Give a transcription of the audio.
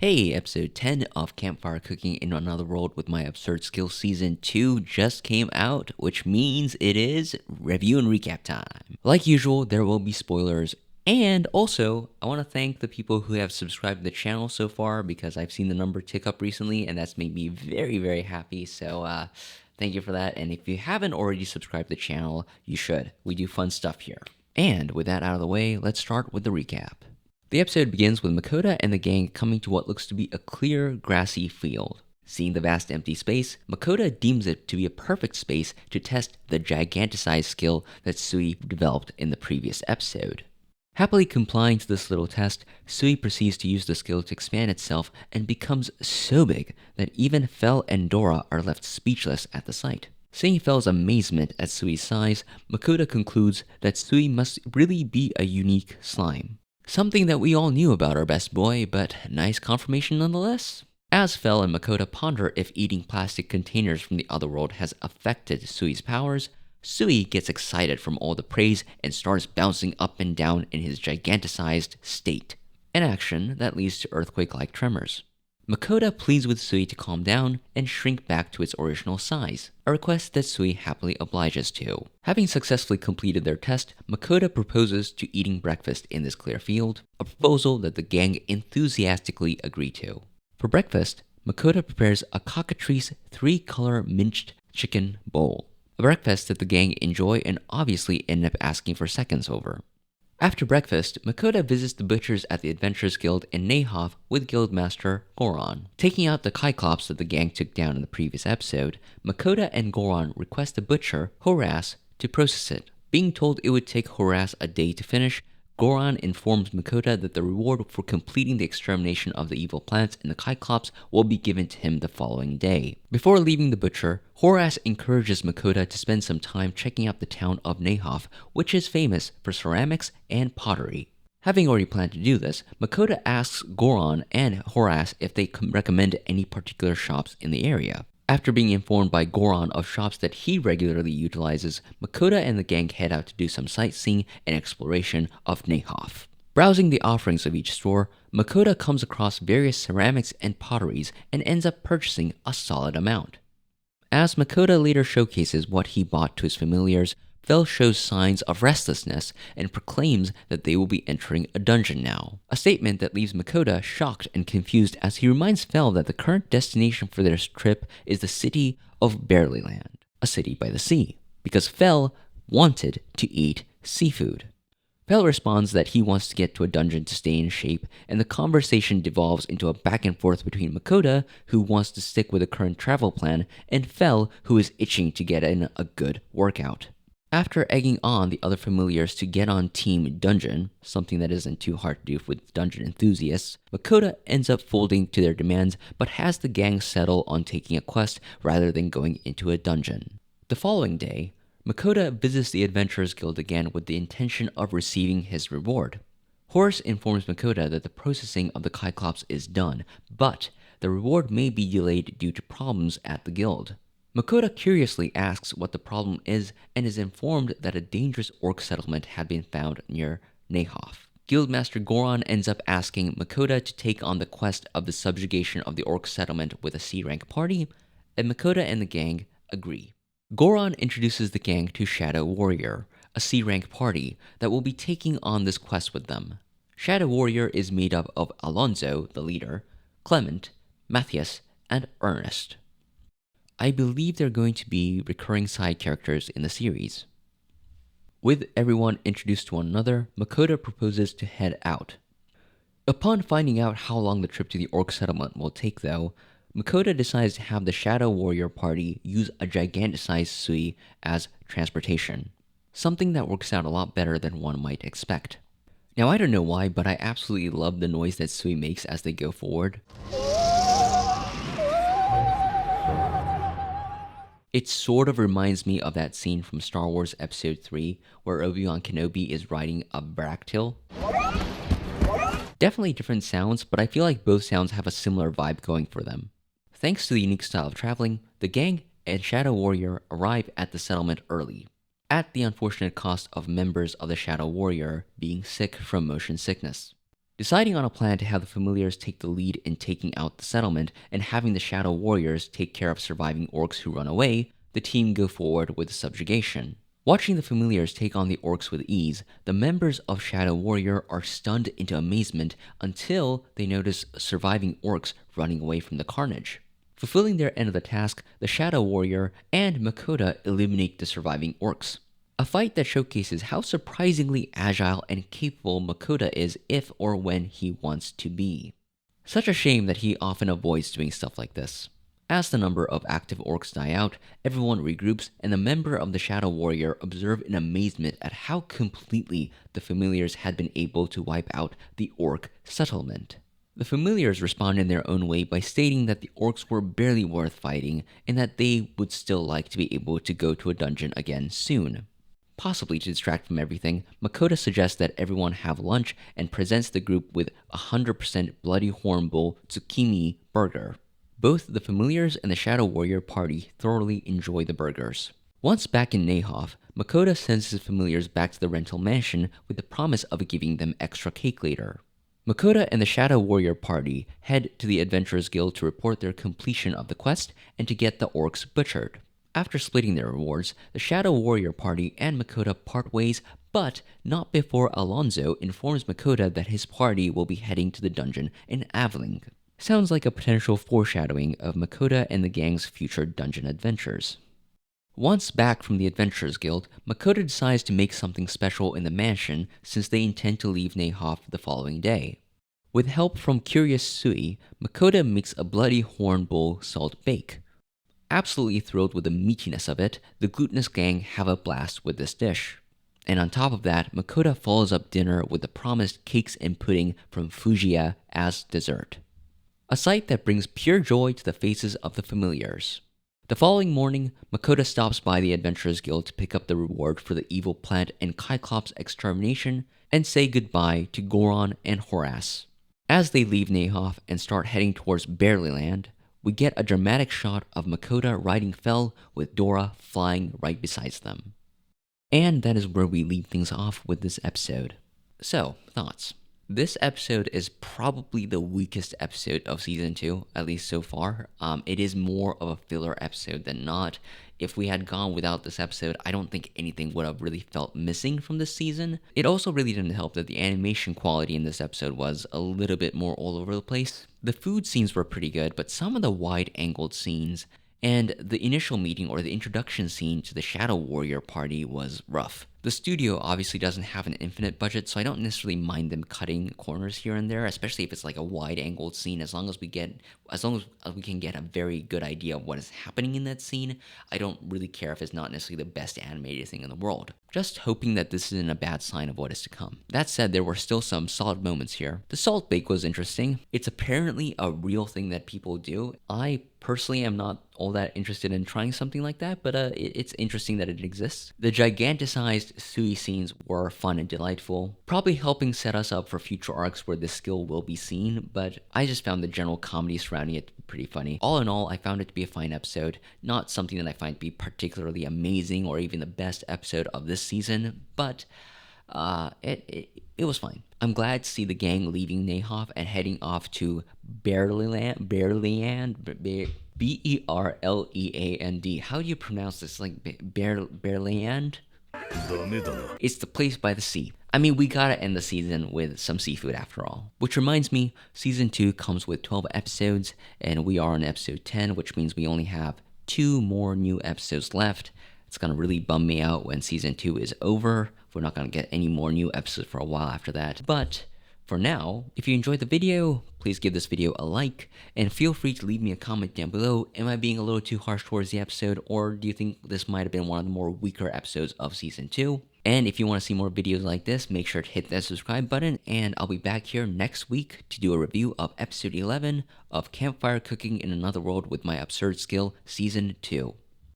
Hey, episode 10 of Campfire Cooking in Another World with My Absurd Skills Season 2 just came out, which means it is review and recap time. Like usual, there will be spoilers, and also, I want to thank the people who have subscribed to the channel so far because I've seen the number tick up recently, and that's made me very, very happy, so thank you for that, and if you haven't already subscribed to the channel, you should. We do fun stuff here. And with that out of the way, let's start with the recap. The episode begins with Makoto and the gang coming to what looks to be a clear, grassy field. Seeing the vast empty space, Makoto deems it to be a perfect space to test the giganticized skill that Sui developed in the previous episode. Happily complying to this little test, Sui proceeds to use the skill to expand itself and becomes so big that even Fel and Dora are left speechless at the sight. Seeing Fel's amazement at Sui's size, Makoto concludes that Sui must really be a unique slime. Something that we all knew about our best boy, but nice confirmation nonetheless. As Fel and Makoto ponder if eating plastic containers from the other world has affected Sui's powers, Sui gets excited from all the praise and starts bouncing up and down in his giganticized state, an action that leads to earthquake-like tremors. Makoto pleads with Sui to calm down and shrink back to its original size, a request that Sui happily obliges to. Having successfully completed their test, Makoto proposes to eating breakfast in this clear field, a proposal that the gang enthusiastically agree to. For breakfast, Makoto prepares a cockatrice 3-color minced chicken bowl, a breakfast that the gang enjoy and obviously end up asking for seconds over. After breakfast, Makoto visits the butchers at the Adventurers Guild in Nahoth with Guildmaster Goron. Taking out the Cyclops that the gang took down in the previous episode, Makoto and Goron request the butcher, Horace, to process it. Being told it would take Horace a day to finish, Goron informs Makoto that the reward for completing the extermination of the evil plants in the Cyclops will be given to him the following day. Before leaving the butcher, Horace encourages Makoto to spend some time checking out the town of Nahoth, which is famous for ceramics and pottery. Having already planned to do this, Makoto asks Goron and Horace if they recommend any particular shops in the area. After being informed by Goron of shops that he regularly utilizes, Makoto and the gang head out to do some sightseeing and exploration of Nahoth. Browsing the offerings of each store, Makoto comes across various ceramics and potteries and ends up purchasing a solid amount. As Makoto later showcases what he bought to his familiars, Fel shows signs of restlessness and proclaims that they will be entering a dungeon now, a statement that leaves Makoto shocked and confused as he reminds Fel that the current destination for their trip is the city of Barleyland, a city by the sea, because Fel wanted to eat seafood. Fel responds that he wants to get to a dungeon to stay in shape, and the conversation devolves into a back and forth between Makoto, who wants to stick with the current travel plan, and Fel, who is itching to get in a good workout. After egging on the other familiars to get on Team Dungeon, something that isn't too hard to do with dungeon enthusiasts, Makoto ends up folding to their demands but has the gang settle on taking a quest rather than going into a dungeon. The following day, Makoto visits the Adventurers Guild again with the intention of receiving his reward. Horace informs Makoto that the processing of the Cyclops is done, but the reward may be delayed due to problems at the guild. Makoto curiously asks what the problem is and is informed that a dangerous orc settlement had been found near Nahoth. Guildmaster Goron ends up asking Makoto to take on the quest of the subjugation of the orc settlement with a C-rank party, and Makoto and the gang agree. Goron introduces the gang to Shadow Warrior, a C-rank party that will be taking on this quest with them. Shadow Warrior is made up of Alonzo, the leader, Clement, Matthias, and Ernest. I believe they're going to be recurring side characters in the series. With everyone introduced to one another, Makoto proposes to head out. Upon finding out how long the trip to the orc settlement will take though, Makoto decides to have the Shadow Warrior party use a giganticized Sui as transportation, something that works out a lot better than one might expect. Now I don't know why, but I absolutely love the noise that Sui makes as they go forward. It sort of reminds me of that scene from Star Wars Episode 3 where Obi-Wan Kenobi is riding a Bractil. Definitely different sounds, but I feel like both sounds have a similar vibe going for them. Thanks to the unique style of traveling, the gang and Shadow Warrior arrive at the settlement early, at the unfortunate cost of members of the Shadow Warrior being sick from motion sickness. Deciding on a plan to have the familiars take the lead in taking out the settlement and having the Shadow Warriors take care of surviving orcs who run away, the team go forward with the subjugation. Watching the familiars take on the orcs with ease, the members of Shadow Warrior are stunned into amazement until they notice surviving orcs running away from the carnage. Fulfilling their end of the task, the Shadow Warrior and Makoto eliminate the surviving orcs. A fight that showcases how surprisingly agile and capable Makoto is if or when he wants to be. Such a shame that he often avoids doing stuff like this. As the number of active orcs die out, everyone regroups and the member of the Shadow Warrior observe in amazement at how completely the familiars had been able to wipe out the orc settlement. The familiars respond in their own way by stating that the orcs were barely worth fighting and that they would still like to be able to go to a dungeon again soon. Possibly to distract from everything, Makoto suggests that everyone have lunch and presents the group with 100% Bloody Horn Bull Tsukimi burger. Both the familiars and the Shadow Warrior party thoroughly enjoy the burgers. Once back in Nahoth, Makoto sends his familiars back to the rental mansion with the promise of giving them extra cake later. Makoto and the Shadow Warrior party head to the Adventurers Guild to report their completion of the quest and to get the orcs butchered. After splitting their rewards, the Shadow Warrior party and Makoto part ways, but not before Alonzo informs Makoto that his party will be heading to the dungeon in Aveling. Sounds like a potential foreshadowing of Makoto and the gang's future dungeon adventures. Once back from the Adventurers Guild, Makoto decides to make something special in the mansion since they intend to leave Nahoth the following day. With help from Curious Sui, Makoto makes a Bloody Horn Bull salt bake. Absolutely thrilled with the meatiness of it, the glutinous gang have a blast with this dish. And on top of that, Makoto follows up dinner with the promised cakes and pudding from Fujiya as dessert. A sight that brings pure joy to the faces of the familiars. The following morning, Makoto stops by the Adventurers Guild to pick up the reward for the evil plant and Cyclops' extermination and say goodbye to Goron and Horace. As they leave Nahoth and start heading towards Barleyland, we get a dramatic shot of Makoto riding Fell with Dora flying right beside them. And that is where we leave things off with this episode. So, thoughts? This episode is probably the weakest episode of Season 2, at least so far. It is more of a filler episode than not. If we had gone without this episode, I don't think anything would have really felt missing from this season. It also really didn't help that the animation quality in this episode was a little bit more all over the place. The food scenes were pretty good, but some of the wide-angled scenes and the initial meeting or the introduction scene to the Shadow Warrior party was rough. The studio obviously doesn't have an infinite budget, so I don't necessarily mind them cutting corners here and there, especially if it's like a wide-angled scene. As long as we can get a very good idea of what is happening in that scene, I don't really care if it's not necessarily the best animated thing in the world. Just hoping that this isn't a bad sign of what is to come. That said, there were still some solid moments here. The salt bake was interesting. It's apparently a real thing that people do. I personally am not all that interested in trying something like that, but it's interesting that it exists. The giganticized Sui scenes were fun and delightful, probably helping set us up for future arcs where this skill will be seen, but I just found the general comedy surrounding it pretty funny. All in all, I found it to be a fine episode, not something that I find to be particularly amazing or even the best episode of this season, but it was fine. I'm glad to see the gang leaving Nahoth and heading off to Berleand. B-E-R-L-E-A-N-D. How do you pronounce this? Like Berleand? It's the place by the sea. I mean, we gotta end the season with some seafood after all. Which reminds me, Season 2 comes with 12 episodes, and we are on episode 10, which means we only have 2 more new episodes left. It's gonna really bum me out when Season 2 is over. We're not gonna get any more new episodes for a while after that. But for now, if you enjoyed the video, please give this video a like, and feel free to leave me a comment down below. Am I being a little too harsh towards the episode, or do you think this might have been one of the more weaker episodes of Season 2? And if you want to see more videos like this, make sure to hit that subscribe button, and I'll be back here next week to do a review of Episode 11 of Campfire Cooking in Another World with My Absurd Skill Season 2.